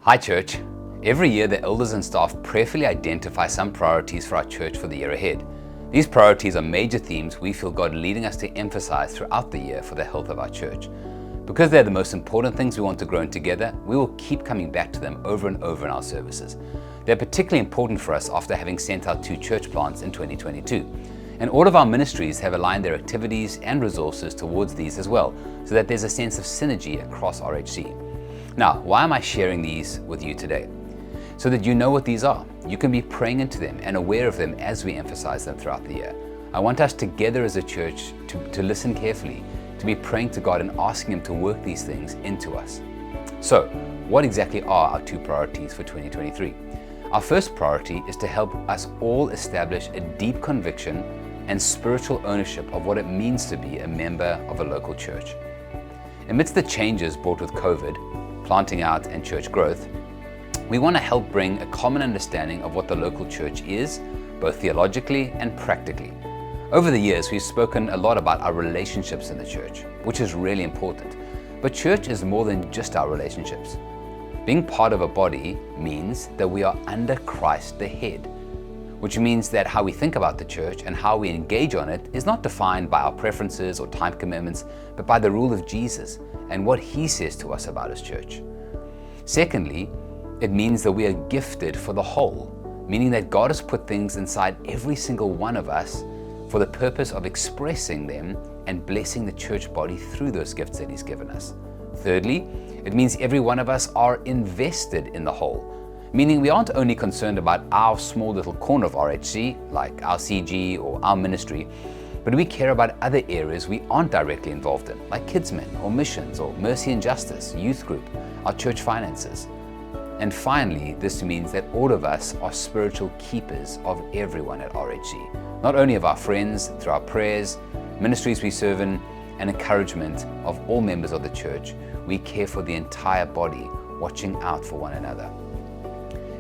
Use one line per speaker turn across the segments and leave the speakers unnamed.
Hi church. Every year the elders and staff prayerfully identify some priorities for our church for the year ahead. These priorities are major themes we feel God leading us to emphasize throughout the year for the health of our church. Because they're the most important things we want to grow in together, we will keep coming back to them over and over in our services. They're particularly important for us after having sent out 2 church plants in 2022. And all of our ministries have aligned their activities and resources towards these as well, so that there's a sense of synergy across RHC. Now, why am I sharing these with you today? So that you know what these are. You can be praying into them and aware of them as we emphasize them throughout the year. I want us together as a church to listen carefully, to be praying to God and asking Him to work these things into us. So, what exactly are our 2 priorities for 2023? Our first priority is to help us all establish a deep conviction and spiritual ownership of what it means to be a member of a local church. Amidst the changes brought with COVID, planting out and church growth, we want to help bring a common understanding of what the local church is, both theologically and practically. Over the years, we've spoken a lot about our relationships in the church, which is really important. But church is more than just our relationships. Being part of a body means that we are under Christ the head, which means that how we think about the church and how we engage on it is not defined by our preferences or time commitments, but by the rule of Jesus and what He says to us about His church. Secondly, it means that we are gifted for the whole, meaning that God has put things inside every single one of us for the purpose of expressing them and blessing the church body through those gifts that He's given us. Thirdly, it means every one of us are invested in the whole, meaning we aren't only concerned about our small little corner of RHC, like our CG or our ministry, but we care about other areas we aren't directly involved in, like Kidsmen or missions or mercy and justice, youth group, our church finances. And finally, this means that all of us are spiritual keepers of everyone at RHC, not only of our friends through our prayers, ministries we serve in, and encouragement of all members of the church. We care for the entire body, watching out for one another.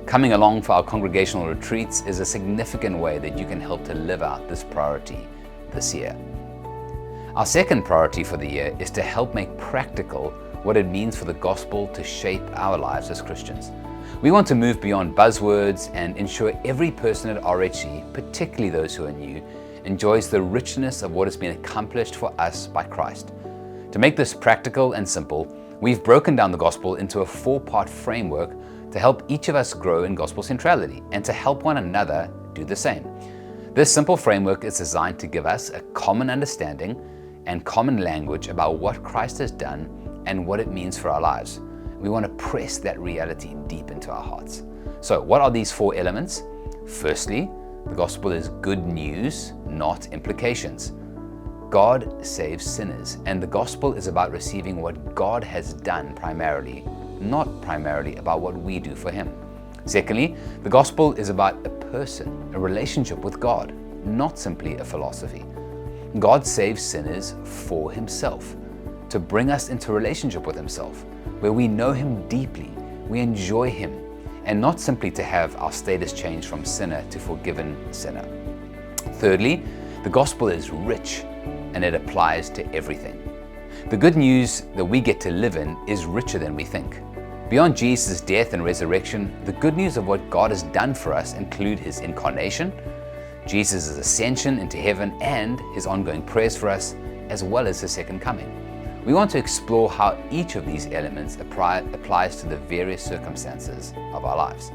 Coming along for our congregational retreats is a significant way that you can help to live out this priority this year. Our second priority for the year is to help make practical what it means for the gospel to shape our lives as Christians. We want to move beyond buzzwords and ensure every person at RHC, particularly those who are new, enjoys the richness of what has been accomplished for us by Christ. To make this practical and simple, we've broken down the gospel into a 4-part framework to help each of us grow in gospel centrality and to help one another do the same. This simple framework is designed to give us a common understanding and common language about what Christ has done and what it means for our lives. We want to press that reality deep into our hearts. So, what are these 4 elements? Firstly, the gospel is good news, not implications. God saves sinners, and the gospel is about receiving what God has done primarily, not primarily about what we do for Him. Secondly, the gospel is about a person, a relationship with God, not simply a philosophy. God saves sinners for Himself, to bring us into relationship with Himself, where we know Him deeply, we enjoy Him, and not simply to have our status changed from sinner to forgiven sinner. Thirdly, the gospel is rich, and it applies to everything. The good news that we get to live in is richer than we think. Beyond Jesus' death and resurrection, the good news of what God has done for us include His incarnation, Jesus' ascension into heaven, and His ongoing prayers for us, as well as His second coming. We want to explore how each of these elements applies to the various circumstances of our lives.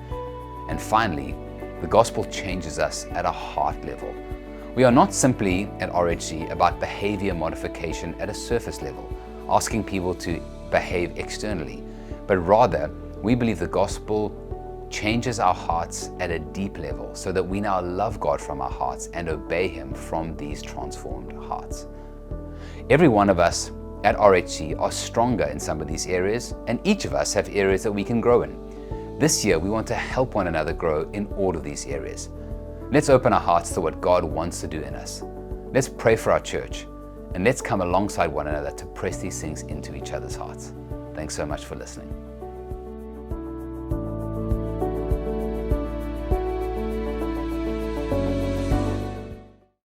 And finally, the gospel changes us at a heart level. We are not simply at RHC about behavior modification at a surface level, asking people to behave externally, but rather we believe the gospel changes our hearts at a deep level so that we now love God from our hearts and obey Him from these transformed hearts. Every one of us at RHC are stronger in some of these areas, and each of us have areas that we can grow in. This year, we want to help one another grow in all of these areas. Let's open our hearts to what God wants to do in us. Let's pray for our church, and let's come alongside one another to press these things into each other's hearts. Thanks so much for listening.